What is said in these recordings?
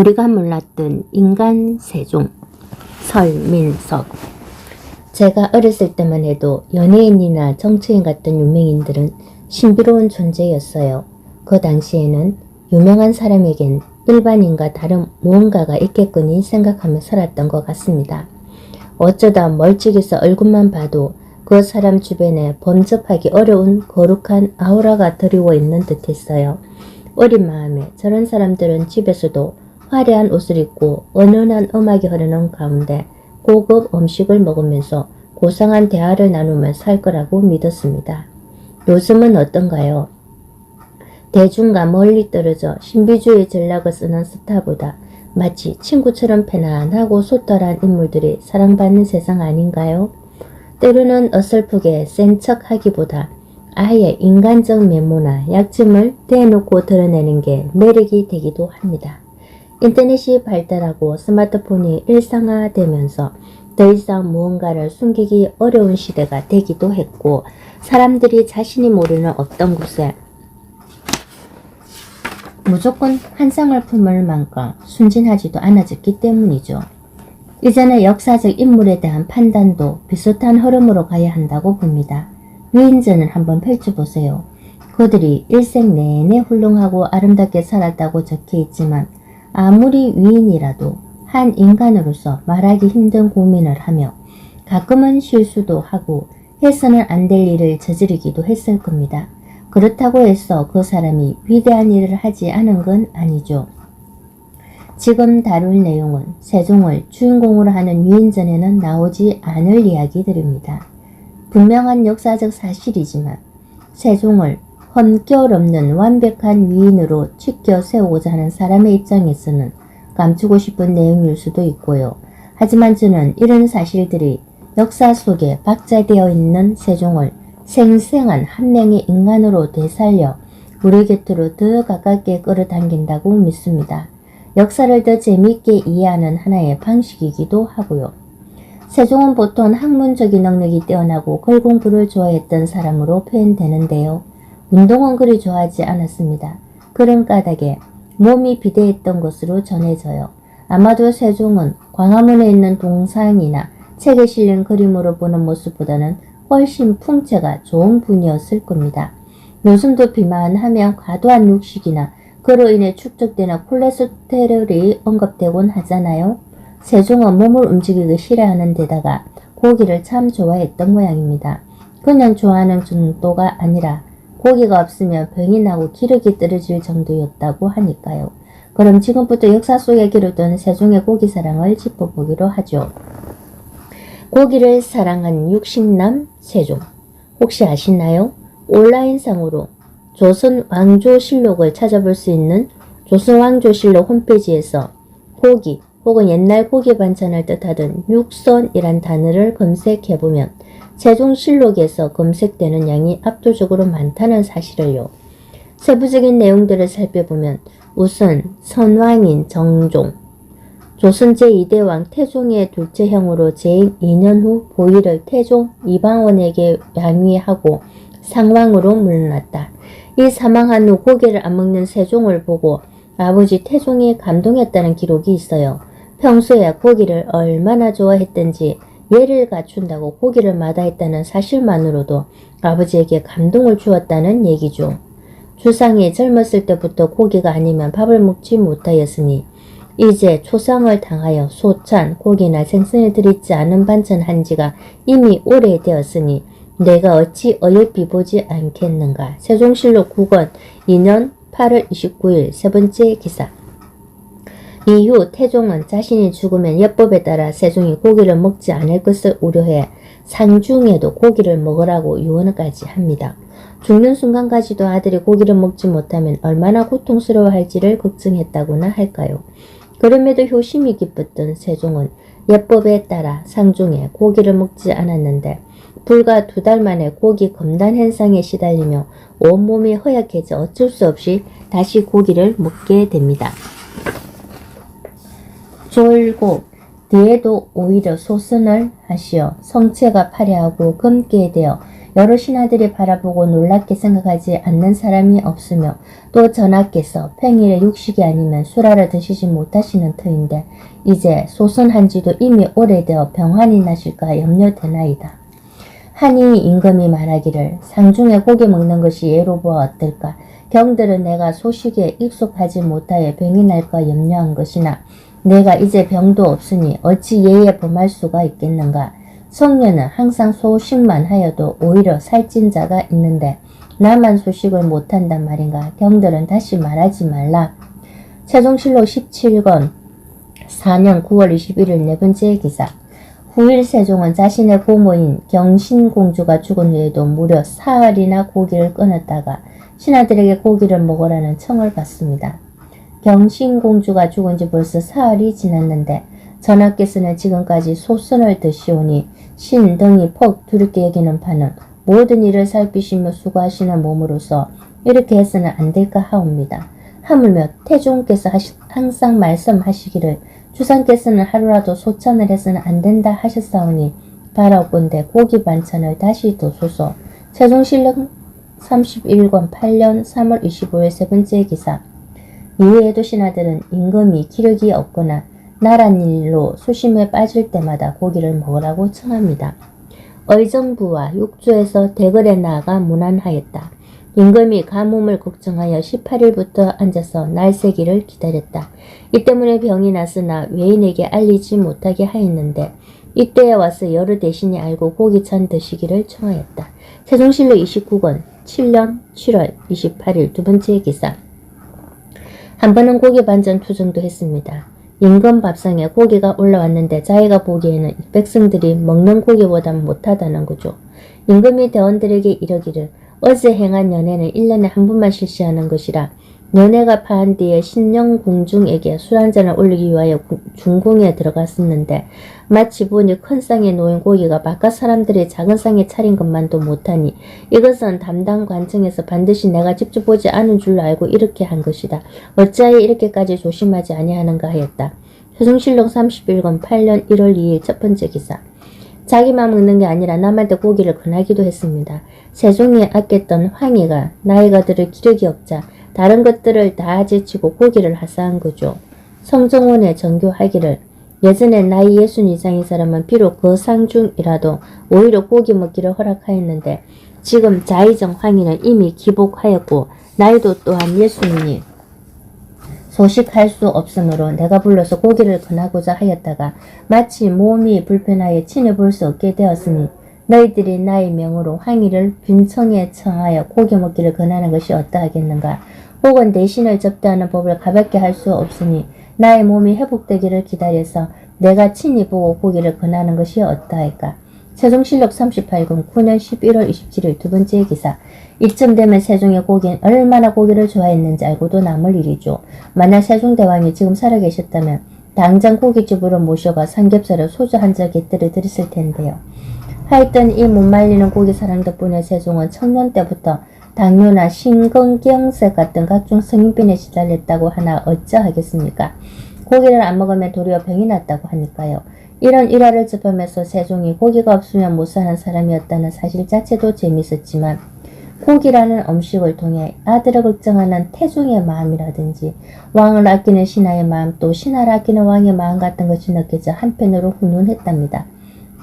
우리가 몰랐던 인간 세종, 설민석. 제가 어렸을 때만 해도 연예인이나 정치인 같은 유명인들은 신비로운 존재였어요. 그 당시에는 유명한 사람에겐 일반인과 다른 무언가가 있겠거니 생각하며 살았던 것 같습니다. 어쩌다 멀찍이서 얼굴만 봐도 그 사람 주변에 범접하기 어려운 거룩한 아우라가 드리워 있는 듯 했어요. 어린 마음에 저런 사람들은 집에서도 화려한 옷을 입고 은은한 음악이 흐르는 가운데 고급 음식을 먹으면서 고상한 대화를 나누며 살 거라고 믿었습니다. 요즘은 어떤가요? 대중과 멀리 떨어져 신비주의 전략을 쓰는 스타보다 마치 친구처럼 편안하고 소탈한 인물들이 사랑받는 세상 아닌가요? 때로는 어설프게 센 척하기보다 아예 인간적 면모나 약점을 대놓고 드러내는 게 매력이 되기도 합니다. 인터넷이 발달하고 스마트폰이 일상화되면서 더 이상 무언가를 숨기기 어려운 시대가 되기도 했고, 사람들이 자신이 모르는 어떤 곳에 무조건 한 쌍을 품을 만큼 순진하지도 않아졌기 때문이죠. 이전의 역사적 인물에 대한 판단도 비슷한 흐름으로 가야 한다고 봅니다. 위인전을 한번 펼쳐보세요. 그들이 일생 내내 훌륭하고 아름답게 살았다고 적혀 있지만 아무리 위인이라도 한 인간으로서 말하기 힘든 고민을 하며 가끔은 실수도 하고 해서는 안 될 일을 저지르기도 했을 겁니다. 그렇다고 해서 그 사람이 위대한 일을 하지 않은 건 아니죠. 지금 다룰 내용은 세종을 주인공으로 하는 위인전에는 나오지 않을 이야기들입니다. 분명한 역사적 사실이지만 세종을 험결 없는 완벽한 위인으로 치켜 세우고자 하는 사람의 입장에서는 감추고 싶은 내용일 수도 있고요. 하지만 저는 이런 사실들이 역사 속에 박자되어 있는 세종을 생생한 한 명의 인간으로 되살려 우리 곁으로 더 가깝게 끌어당긴다고 믿습니다. 역사를 더 재미있게 이해하는 하나의 방식이기도 하고요. 세종은 보통 학문적인 능력이 뛰어나고 글 공부를 좋아했던 사람으로 표현되는데요. 운동은 그리 좋아하지 않았습니다. 그런 까닭에 몸이 비대했던 것으로 전해져요. 아마도 세종은 광화문에 있는 동상이나 책에 실린 그림으로 보는 모습보다는 훨씬 풍채가 좋은 분이었을 겁니다. 요즘도 비만하면 과도한 육식이나 그로 인해 축적되는 콜레스테롤이 언급되곤 하잖아요. 세종은 몸을 움직이기 싫어하는 데다가 고기를 참 좋아했던 모양입니다. 그냥 좋아하는 정도가 아니라 고기가 없으면 병이 나고 기력이 떨어질 정도였다고 하니까요. 그럼 지금부터 역사 속에 기록된 세종의 고기 사랑을 짚어보기로 하죠. 고기를 사랑한 육식남 세종. 혹시 아시나요? 온라인상으로 조선 왕조실록을 찾아볼 수 있는 조선 왕조실록 홈페이지에서 고기 혹은 옛날 고기 반찬을 뜻하던 육선이란 단어를 검색해보면 세종실록에서 검색되는 양이 압도적으로 많다는 사실을요. 세부적인 내용들을 살펴보면 우선 선왕인 정종, 조선 제2대왕 태종의 둘째 형으로 재임 2년 후 보위를 태종 이방원에게 양위하고 상왕으로 물러났다. 이 사망한 후 고기를 안 먹는 세종을 보고 아버지 태종이 감동했다는 기록이 있어요. 평소에 고기를 얼마나 좋아했던지 예를 갖춘다고 고기를 마다했다는 사실만으로도 아버지에게 감동을 주었다는 얘기죠. 주상이 젊었을 때부터 고기가 아니면 밥을 먹지 못하였으니 이제 초상을 당하여 소찬, 고기나 생선을 들이지 않은 반찬 한 지가 이미 오래되었으니 내가 어찌 어여삐 보지 않겠는가. 세종실록 9권 2년 8월 29일 세 번째 기사. 이후 태종은 자신이 죽으면 예법에 따라 세종이 고기를 먹지 않을 것을 우려해 상중에도 고기를 먹으라고 유언까지 합니다. 죽는 순간까지도 아들이 고기를 먹지 못하면 얼마나 고통스러워할지를 걱정했다고나 할까요? 그럼에도 효심이 깊었던 세종은 예법에 따라 상중에 고기를 먹지 않았는데 불과 2달 만에 고기 검단 현상에 시달리며 온몸이 허약해져 어쩔 수 없이 다시 고기를 먹게 됩니다. 졸고 뒤에도 오히려 소선을 하시어 성체가 파래하고 검게 되어 여러 신하들이 바라보고 놀랍게 생각하지 않는 사람이 없으며 또 전하께서 평일에 육식이 아니면 술알을 드시지 못하시는 터인데 이제 소선한 지도 이미 오래되어 병환이 나실까 염려되나이다. 하니 임금이 말하기를 상중에 고기 먹는 것이 예로 보아 어떨까? 경들은 내가 소식에 익숙하지 못하여 병이 날까 염려한 것이나 내가 이제 병도 없으니 어찌 예에 범할 수가 있겠는가? 성녀는 항상 소식만 하여도 오히려 살찐 자가 있는데 나만 소식을 못한단 말인가? 경들은 다시 말하지 말라. 세종실록 17권 4년 9월 21일 네 번째 기사. 후일 세종은 자신의 고모인 경신공주가 죽은 후에도 무려 사흘이나 고기를 끊었다가 신하들에게 고기를 먹으라는 청을 받습니다. 경신공주가 죽은 지 벌써 사흘이 지났는데 전하께서는 지금까지 소선을 드시오니 신 등이 퍽 두렵게 여기는 바는 모든 일을 살피시며 수고하시는 몸으로서 이렇게 해서는 안 될까 하옵니다. 하물며 태종께서 항상 말씀하시기를 주상께서는 하루라도 소찬을 해서는 안 된다 하셨사오니 바라옵건대 고기 반찬을 다시 도소서. 세종실록 31권 8년 3월 25일 세 번째 기사. 이후에도 신하들은 임금이 기력이 없거나 나란 일로 수심에 빠질 때마다 고기를 먹으라고 청합니다. 의정부와 육조에서 대궐에 나아가 문안하였다. 임금이 가뭄을 걱정하여 18일부터 앉아서 날새기를 기다렸다. 이 때문에 병이 났으나 외인에게 알리지 못하게 하였는데 이때에 와서 여러 대신이 알고 고기찬 드시기를 청하였다. 세종실록 29권 7년 7월 28일 두 번째 기사. 한 번은 고기 반찬 투정도 했습니다. 임금 밥상에 고기가 올라왔는데 자기가 보기에는 백성들이 먹는 고기보다 못하다는 거죠. 임금이 대원들에게 이러기를 어제 행한 연회는 1년에 한 번만 실시하는 것이라 연회가 파한 뒤에 신령공중에게 술 한잔을 올리기 위하여 중궁에 들어갔었는데 마치 보니 큰 쌍에 놓인 고기가 바깥 사람들이 작은 쌍에 차린 것만도 못하니 이것은 담당 관청에서 반드시 내가 직접 보지 않은 줄로 알고 이렇게 한 것이다. 어찌하여 이렇게까지 조심하지 아니하는가 하였다. 세종실록 31권 8년 1월 2일 첫 번째 기사. 자기만 먹는 게 아니라 남한테 고기를 권하기도 했습니다. 세종이 아꼈던 황희가 나이가 들어 기력이 없자 다른 것들을 다 제치고 고기를 하사한 거죠. 성정원에 정교하기를 예전에 나이 60 이상인 사람은 비록 거상중이라도 오히려 고기 먹기를 허락하였는데 지금 자의정 황희는 이미 기복하였고 나이도 또한 60이니 소식할 수 없으므로 내가 불러서 고기를 권하고자 하였다가 마치 몸이 불편하여 친히 볼 수 없게 되었으니 너희들이 나의 명으로 황희를 빈청에 청하여 고기 먹기를 권하는 것이 어떠하겠는가? 혹은 대신을 접대하는 법을 가볍게 할 수 없으니 나의 몸이 회복되기를 기다려서 내가 친히 보고 고기를 권하는 것이 어떠할까? 세종실록 38권 9년 11월 27일 두 번째 기사. 이쯤 되면 세종의 고기는 얼마나 고기를 좋아했는지 알고도 남을 일이죠. 만약 세종대왕이 지금 살아계셨다면 당장 고깃집으로 모셔가 삼겹살을 소주 한 적 곁들여 드렸을 텐데요. 하여튼 이 못 말리는 고기 사랑 덕분에 세종은 청년 때부터 당뇨나 심근경색 같은 각종 성인병에 시달렸다고 하나 어쩌하겠습니까? 고기를 안 먹으면 도리어 병이 났다고 하니까요. 이런 일화를 접하면서 세종이 고기가 없으면 못 사는 사람이었다는 사실 자체도 재밌었지만 고기라는 음식을 통해 아들을 걱정하는 태종의 마음이라든지 왕을 아끼는 신하의 마음 또 신하를 아끼는 왕의 마음 같은 것이 느껴져 한편으로 훈훈했답니다.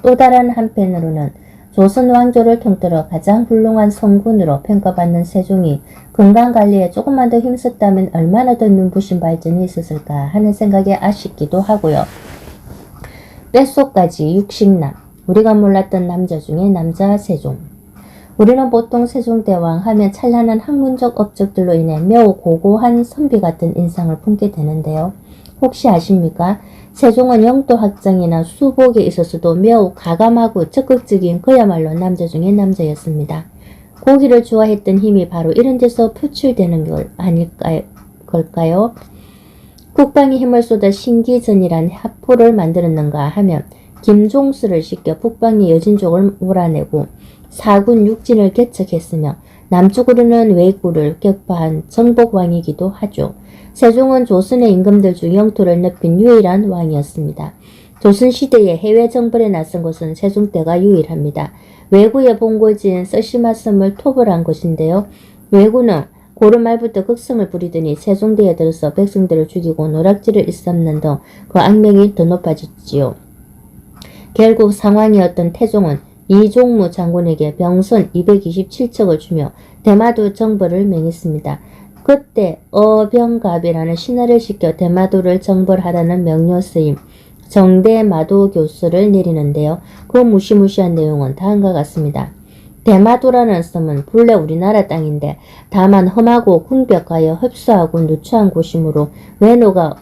또 다른 한편으로는 조선 왕조를 통틀어 가장 훌륭한 성군으로 평가받는 세종이 건강관리에 조금만 더 힘썼다면 얼마나 더 눈부신 발전이 있었을까 하는 생각에 아쉽기도 하고요. 뼛속까지 육식남, 우리가 몰랐던 남자 중에 남자 세종. 우리는 보통 세종대왕 하면 찬란한 학문적 업적들로 인해 매우 고고한 선비 같은 인상을 품게 되는데요. 혹시 아십니까? 세종은 영토학장이나 수복에 있어서도 매우 가감하고 적극적인 그야말로 남자 중에 남자였습니다. 고기를 좋아했던 힘이 바로 이런 데서 표출되는 걸까요? 국방에 힘을 쏟아 신기전이란 합포를 만들었는가 하면 김종수를 시켜 북방의 여진족을 몰아내고 사군 육진을 개척했으며 남쪽으로는 왜구를 격파한 정복왕이기도 하죠. 세종은 조선의 임금들 중 영토를 넓힌 유일한 왕이었습니다. 조선시대에 해외 정벌에 나선 것은 세종 때가 유일합니다. 왜구의 본거지인 쓰시마섬을 토벌한 것인데요. 왜구는 고려 말부터 극성을 부리더니 세종대에 들어서 백성들을 죽이고 노략질을 일삼는 등 그 악명이 더 높아졌지요. 결국 상왕이었던 태종은 이종무 장군에게 병선 227척을 주며 대마도 정벌을 명했습니다. 그때 어병갑이라는 신하를 시켜 대마도를 정벌하라는 명령 쓰임 정대마도 교수를 내리는데요. 그 무시무시한 내용은 다음과 같습니다. 대마도라는 섬은 본래 우리나라 땅인데 다만 험하고 궁벽하여 흡수하고 누추한 곳이므로 외노가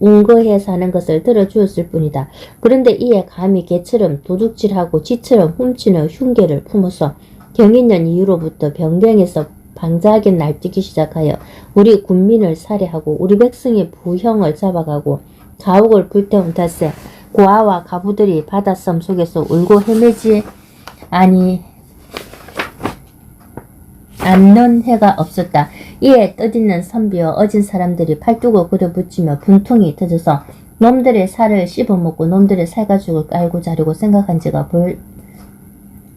운거해 사는 것을 들어주었을 뿐이다. 그런데 이에 감히 개처럼 도둑질하고 쥐처럼 훔치는 흉계를 품어서 경인년 이후로부터 병경에서 방자하게 날뛰기 시작하여 우리 군민을 살해하고 우리 백성의 부형을 잡아가고 가옥을 불태운 탓에 고아와 가부들이 바닷섬 속에서 울고 헤매지 않는 해가 없었다. 이에 뜻있는 선비와 어진 사람들이 팔뚝을 그려붙이며 분통이 터져서 놈들의 살을 씹어먹고 놈들의 살가죽을 깔고 자려고 생각한 지가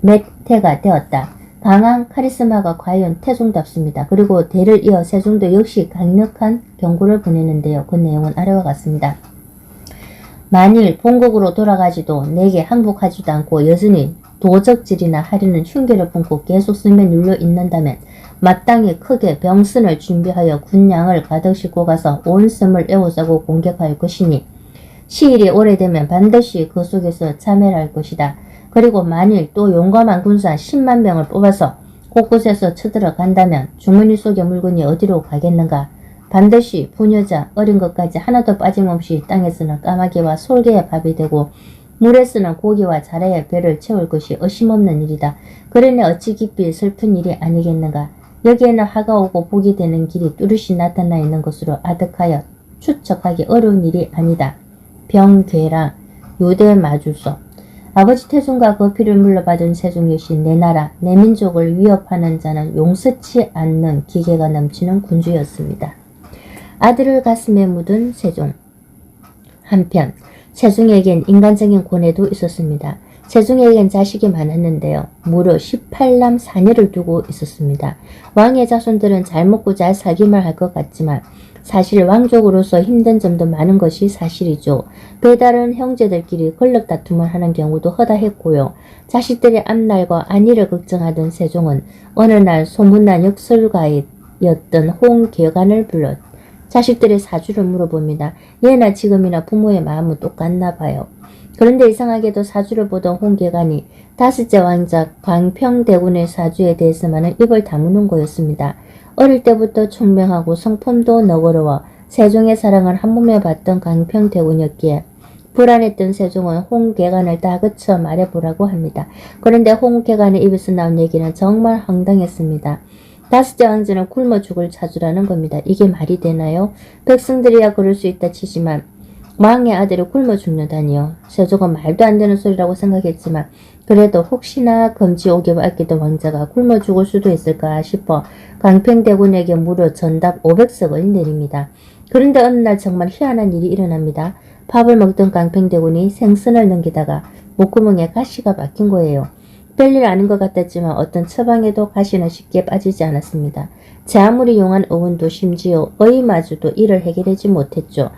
몇 해가 되었다. 강한 카리스마가 과연 태종답습니다. 그리고 대를 이어 세종도 역시 강력한 경고를 보내는데요. 그 내용은 아래와 같습니다. 만일 본국으로 돌아가지도 내게 항복하지도 않고 여전히 도적질이나 하려는 흉계를 품고 계속 숨에 눌려 있는다면 마땅히 크게 병선을 준비하여 군량을 가득 싣고 가서 온 섬을 에워싸고 공격할 것이니 시일이 오래되면 반드시 그 속에서 참여할 것이다. 그리고 만일 또 용감한 군사 10만 명을 뽑아서 곳곳에서 쳐들어간다면 주머니 속의 물건이 어디로 가겠는가? 반드시 부녀자 어린 것까지 하나도 빠짐없이 땅에서는 까마귀와 솔개의 밥이 되고 물에서는 고기와 자라의 배를 채울 것이 어심없는 일이다. 그러니 어찌 깊이 슬픈 일이 아니겠는가. 여기에는 하가 오고 복이 되는 길이 뚜렷이 나타나 있는 것으로 아득하여 추측하기 어려운 일이 아니다. 병괴랑 요대 마주서. 아버지 태종과 그 피를 물러받은 세종 역시 내 나라, 내 민족을 위협하는 자는 용서치 않는 기계가 넘치는 군주였습니다. 아들을 가슴에 묻은 세종. 한편 세종에겐 인간적인 고뇌도 있었습니다. 세종에겐 자식이 많았는데요. 무려 18남 4녀를 두고 있었습니다. 왕의 자손들은 잘 먹고 잘 살기만 할 것 같지만 사실 왕족으로서 힘든 점도 많은 것이 사실이죠. 배다른 형제들끼리 권력 다툼을 하는 경우도 허다했고요. 자식들의 앞날과 안위를 걱정하던 세종은 어느 날 소문난 역설가였던 홍계관을 불러 자식들의 사주를 물어봅니다. 예나 지금이나 부모의 마음은 똑같나 봐요. 그런데 이상하게도 사주를 보던 홍계관이 다섯째 왕자 광평대군의 사주에 대해서만은 입을 다무는 거였습니다. 어릴 때부터 총명하고 성품도 너그러워 세종의 사랑을 한몸에 받던 광평대군이었기에 불안했던 세종은 홍계관을 다그쳐 말해보라고 합니다. 그런데 홍계관의 입에서 나온 얘기는 정말 황당했습니다. 다섯째 왕자는 굶어 죽을 자주라는 겁니다. 이게 말이 되나요? 백성들이야 그럴 수 있다 치지만 왕의 아들이 굶어 죽는다니요. 세종은 말도 안 되는 소리라고 생각했지만 그래도 혹시나 검지 오개와 아끼던 왕자가 굶어 죽을 수도 있을까 싶어 광평대군에게 무려 전답 500석을 내립니다. 그런데 어느 날 정말 희한한 일이 일어납니다. 밥을 먹던 광평대군이 생선을 넘기다가 목구멍에 가시가 박힌 거예요. 별일 아닌 것 같았지만 어떤 처방에도 가시는 쉽게 빠지지 않았습니다. 제 아무리 용한 어원도 심지어 어이마저도 이를 해결하지 못했죠.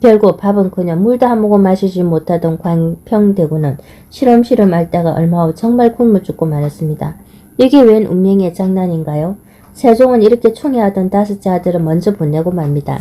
결국 밥은커녕 물도 한 모금 마시지 못하던 광평대군은 시름시름 앓다가 얼마 후 정말 굶어 죽고 말았습니다. 이게 웬 운명의 장난인가요? 세종은 이렇게 총애하던 다섯째 아들을 먼저 보내고 맙니다.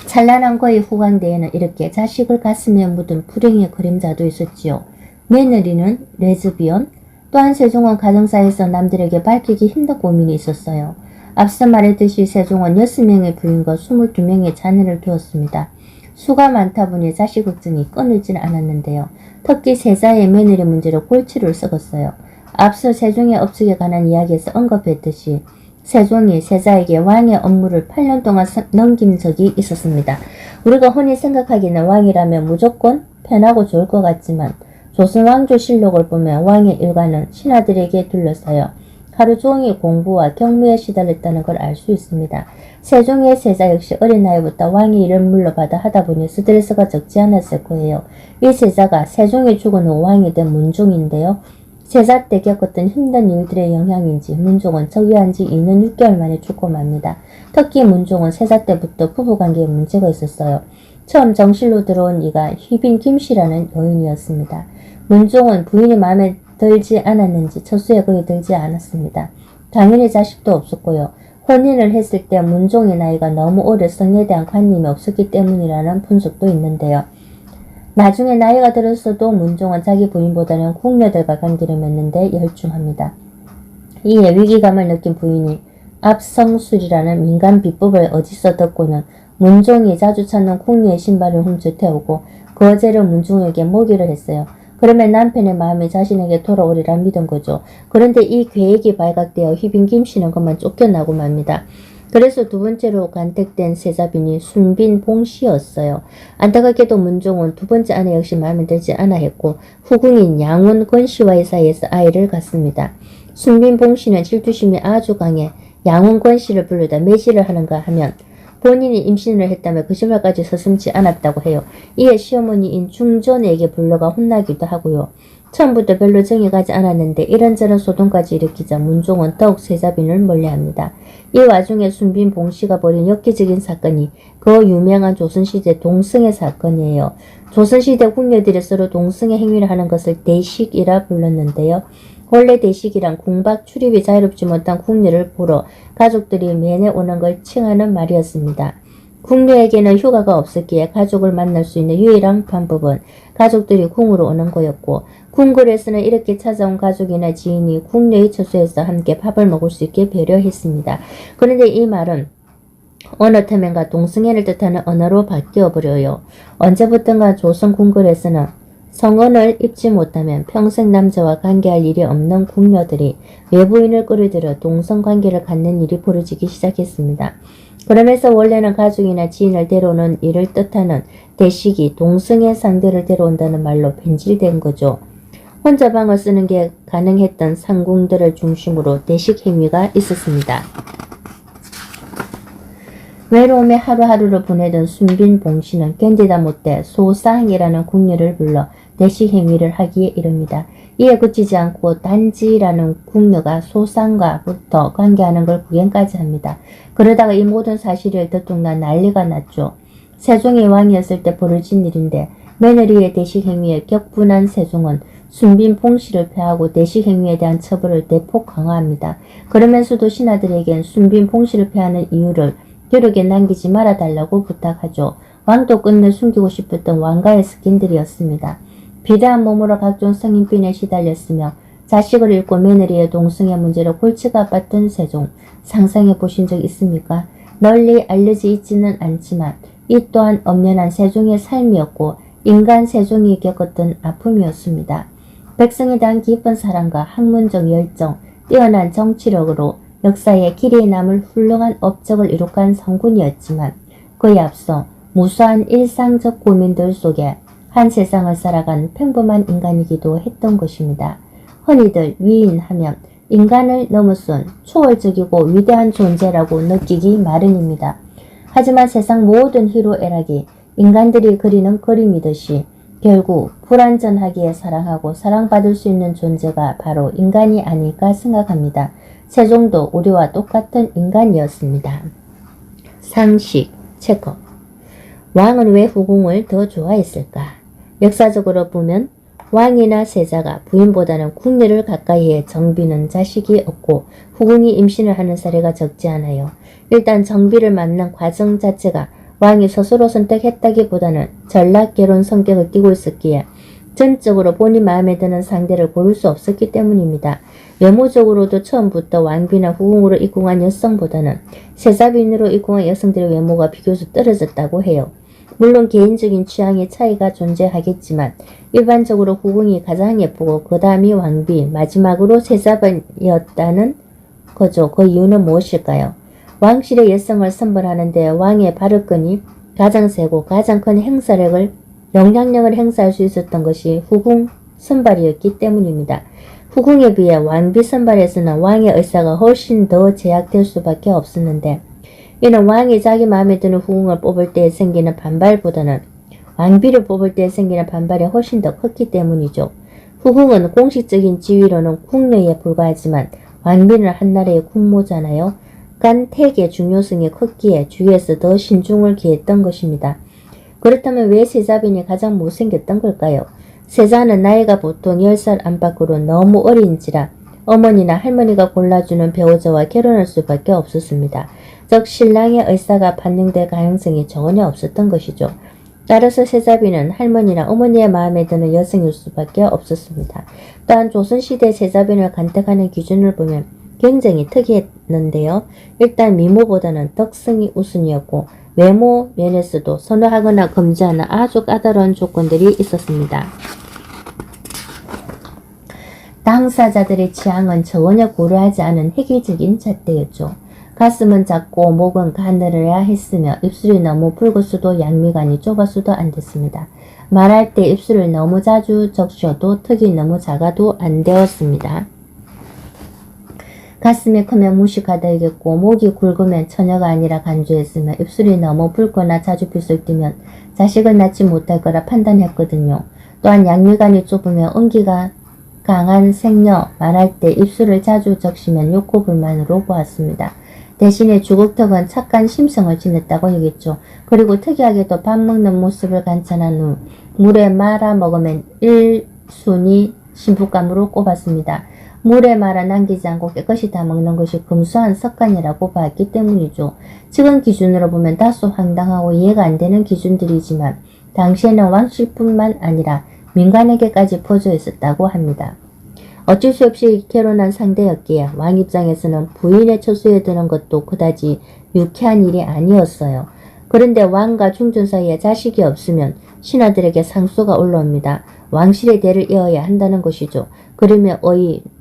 찬란한 거의 후광대에는 이렇게 자식을 가슴에 묻은 불행의 그림자도 있었지요. 며느리는 레즈비언, 또한 세종은 가정사에서 남들에게 밝히기 힘든 고민이 있었어요. 앞서 말했듯이 세종은 6명의 부인과 22명의 자녀를 두었습니다. 수가 많다 보니 자식 걱정이 끊이질 않았는데요. 특히 세자의 며느리 문제로 골치를 썩었어요. 앞서 세종의 업적에 관한 이야기에서 언급했듯이 세종이 세자에게 왕의 업무를 8년 동안 넘긴 적이 있었습니다. 우리가 흔히 생각하기는 왕이라면 무조건 편하고 좋을 것 같지만 조선 왕조 실록을 보면 왕의 일가는 신하들에게 둘러싸여 하루 종일 공부와 경무에 시달렸다는 걸 알 수 있습니다. 세종의 세자 역시 어린 나이부터 왕의 일을 물러받아 하다 보니 스트레스가 적지 않았을 거예요. 이 세자가 세종이 죽은 후 왕이 된 문종인데요. 세자 때 겪었던 힘든 일들의 영향인지 문종은 즉위한 지 2년 6개월 만에 죽고 맙니다. 특히 문종은 세자 때부터 부부관계에 문제가 있었어요. 처음 정실로 들어온 이가 휘빈 김씨라는 여인이었습니다. 문종은 부인이 마음에 들지 않았는지 첫수에 거의 들지 않았습니다. 당연히 자식도 없었고요. 혼인을 했을 때 문종의 나이가 너무 어려 성에 대한 관념이 없었기 때문이라는 분석도 있는데요. 나중에 나이가 들었어도 문종은 자기 부인보다는 궁녀들과 관계를 맺는데 열중합니다. 이에 위기감을 느낀 부인이 압성술이라는 민간 비법을 어디서 듣고는 문종이 자주 찾는 궁녀의 신발을 훔쳐 태우고 거제로 문종에게 모기를 했어요. 그러면 남편의 마음이 자신에게 돌아오리라 믿은 거죠. 그런데 이 계획이 발각되어 휘빈 김씨는 그만 쫓겨나고 맙니다. 그래서 두 번째로 간택된 세자빈이 순빈 봉씨였어요. 안타깝게도 문종은 두 번째 아내 역시 마음에 들지 않아 했고 후궁인 양훈 권씨와의 사이에서 아이를 갖습니다. 순빈 봉씨는 질투심이 아주 강해 양훈 권씨를 불러다 매질을 하는가 하면 본인이 임신을 했다며 거짓말까지 서슴지 않았다고 해요. 이에 시어머니인 중전에게 불러가 혼나기도 하고요. 처음부터 별로 정이 가지 않았는데 이런저런 소동까지 일으키자 문종은 더욱 세자빈을 멀리합니다. 이 와중에 순빈 봉씨가 벌인 엽기적인 사건이 그 유명한 조선시대 동승의 사건이에요. 조선시대 궁녀들이 서로 동승의 행위를 하는 것을 대식이라 불렀는데요. 원래 대식이란 궁박 출입이 자유롭지 못한 궁녀를 보러 가족들이 매내 오는 걸 칭하는 말이었습니다. 궁녀에게는 휴가가 없었기에 가족을 만날 수 있는 유일한 방법은 가족들이 궁으로 오는 거였고 궁궐에서는 이렇게 찾아온 가족이나 지인이 궁녀의 처소에서 함께 밥을 먹을 수 있게 배려했습니다. 그런데 이 말은 어느 터면가 동승애를 뜻하는 언어로 바뀌어버려요. 언제부턴가 조선 궁궐에서는 성언을 입지 못하면 평생 남자와 관계할 일이 없는 궁녀들이 외부인을 끌어들여 동성관계를 갖는 일이 벌어지기 시작했습니다. 그러면서 원래는 가족이나 지인을 데려오는 일을 뜻하는 대식이 동성애 상대를 데려온다는 말로 변질된 거죠. 혼자 방을 쓰는 게 가능했던 상궁들을 중심으로 대식 행위가 있었습니다. 외로움에 하루하루를 보내던 순빈 봉씨는 견디다 못해 소상이라는 궁녀를 불러 대식 행위를 하기에 이릅니다. 이에 그치지 않고 단지라는 궁녀가 소상과부터 관계하는 걸 구경까지 합니다. 그러다가 이 모든 사실을 들통난 난리가 났죠. 세종이 왕이었을 때 벌어진 일인데 며느리의 대식 행위에 격분한 세종은 순빈 봉씨를 폐하고 대식 행위에 대한 처벌을 대폭 강화합니다. 그러면서도 신하들에겐 순빈 봉씨를 폐하는 이유를 기록에 남기지 말아달라고 부탁하죠. 왕도 끝내 숨기고 싶었던 왕가의 스킨들이었습니다. 비대한 몸으로 각종 성인병에 시달렸으며 자식을 잃고 며느리의 동성애 문제로 골치가 아팠던 세종. 상상해 보신 적 있습니까? 널리 알려져 있지는 않지만 이 또한 엄연한 세종의 삶이었고 인간 세종이 겪었던 아픔이었습니다. 백성에 대한 깊은 사랑과 학문적 열정, 뛰어난 정치력으로 역사에 길이 남을 훌륭한 업적을 이룩한 성군이었지만 그에 앞서 무수한 일상적 고민들 속에 한 세상을 살아간 평범한 인간이기도 했던 것입니다. 흔히들 위인하면 인간을 넘어선 초월적이고 위대한 존재라고 느끼기 마련입니다. 하지만 세상 모든 희로애락이 인간들이 그리는 그림이듯이 결국 불완전하기에 사랑하고 사랑받을 수 있는 존재가 바로 인간이 아닐까 생각합니다. 세종도 우리와 똑같은 인간이었습니다. 상식, 체크. 왕은 왜 후궁을 더 좋아했을까? 역사적으로 보면 왕이나 세자가 부인보다는 궁녀를 가까이 해 정비는 자식이 없고 후궁이 임신을 하는 사례가 적지 않아요. 일단 정비를 맞는 과정 자체가 왕이 스스로 선택했다기보다는 전락결혼 성격을 띠고 있었기에 전적으로 본인 마음에 드는 상대를 고를 수 없었기 때문입니다. 외모적으로도 처음부터 왕비나 후궁으로 입궁한 여성보다는 세자빈으로 입궁한 여성들의 외모가 비교적 떨어졌다고 해요. 물론 개인적인 취향의 차이가 존재하겠지만 일반적으로 후궁이 가장 예쁘고 그 다음이 왕비, 마지막으로 세자빈이었다는 거죠. 그 이유는 무엇일까요? 왕실의 여성을 선발하는 데 왕의 발언권이 가장 세고 가장 큰 영향력을 행사할 수 있었던 것이 후궁 선발이었기 때문입니다. 후궁에 비해 왕비 선발에서는 왕의 의사가 훨씬 더 제약될 수밖에 없었는데 이는 왕이 자기 마음에 드는 후궁을 뽑을 때 생기는 반발보다는 왕비를 뽑을 때 생기는 반발이 훨씬 더 컸기 때문이죠. 후궁은 공식적인 지위로는 궁녀에 불과하지만 왕비는 한나라의 국모잖아요. 그러니까 택의 중요성이 컸기에 주위에서 더 신중을 기했던 것입니다. 그렇다면 왜 세자빈이 가장 못생겼던 걸까요? 세자는 나이가 보통 10살 안팎으로 너무 어린지라 어머니나 할머니가 골라주는 배우자와 결혼할 수밖에 없었습니다. 즉 신랑의 의사가 반영될 가능성이 전혀 없었던 것이죠. 따라서 세자비는 할머니나 어머니의 마음에 드는 여성일 수밖에 없었습니다. 또한 조선시대 세자빈을 간택하는 기준을 보면 굉장히 특이했는데요. 일단 미모보다는 덕성이 우선이었고 외모 면에서도 선호하거나 금지하는 아주 까다로운 조건들이 있었습니다. 당사자들의 취향은 전혀 고려하지 않은 획일적인 잣대였죠. 가슴은 작고 목은 가늘어야 했으며 입술이 너무 붉었어도 양미간이 좁았어도 안 됐습니다. 말할 때 입술을 너무 자주 적셔도 턱이 너무 작아도 안 되었습니다. 가슴이 크면 무식하다겠고 목이 굵으면 처녀가 아니라 간주했으며 입술이 너무 붉거나 자주 빗을 띠면 자식을 낳지 못할 거라 판단했거든요. 또한 양미간이 좁으면 온기가 강한 생녀, 말할 때 입술을 자주 적시면 욕구 불만으로 보았습니다. 대신에 주걱턱은 착한 심성을 지녔다고 여겼죠. 그리고 특이하게도 밥 먹는 모습을 관찰한 후 물에 말아 먹으면 1순위 신부감으로 꼽았습니다. 물에 말아 남기지 않고 깨끗이 다 먹는 것이 금수한 습관이라고 봤기 때문이죠. 지금 기준으로 보면 다소 황당하고 이해가 안 되는 기준들이지만 당시에는 왕실뿐만 아니라 민간에게까지 퍼져 있었다고 합니다. 어쩔 수 없이 결혼한 상대였기에 왕 입장에서는 부인의 처소에 드는 것도 그다지 유쾌한 일이 아니었어요. 그런데 왕과 중전 사이에 자식이 없으면 신하들에게 상소가 올라옵니다. 왕실의 대를 이어야 한다는 것이죠. 그러면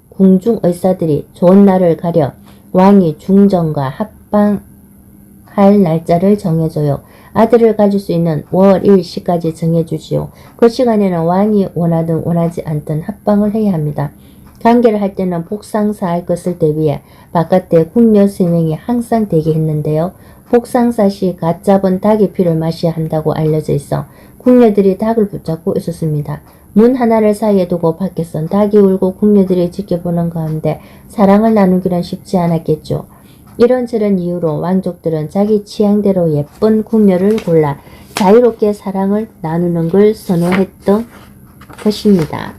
궁중 의사들이 좋은 날을 가려 왕이 중전과 합방할 날짜를 정해줘요. 아들을 가질 수 있는 월일시까지 정해주지요. 그 시간에는 왕이 원하든 원하지 않든 합방을 해야 합니다. 관계를 할 때는 복상사할 것을 대비해 바깥에 궁녀 3명이 항상 대기했는데요. 복상사 시 갓 잡은 닭의 피를 마셔야 한다고 알려져 있어 궁녀들이 닭을 붙잡고 있었습니다. 문 하나를 사이에 두고 밖에선 닭이 울고 궁녀들이 지켜보는 가운데 사랑을 나누기는 쉽지 않았겠죠. 이런저런 이유로 왕족들은 자기 취향대로 예쁜 궁녀를 골라 자유롭게 사랑을 나누는 걸 선호했던 것입니다.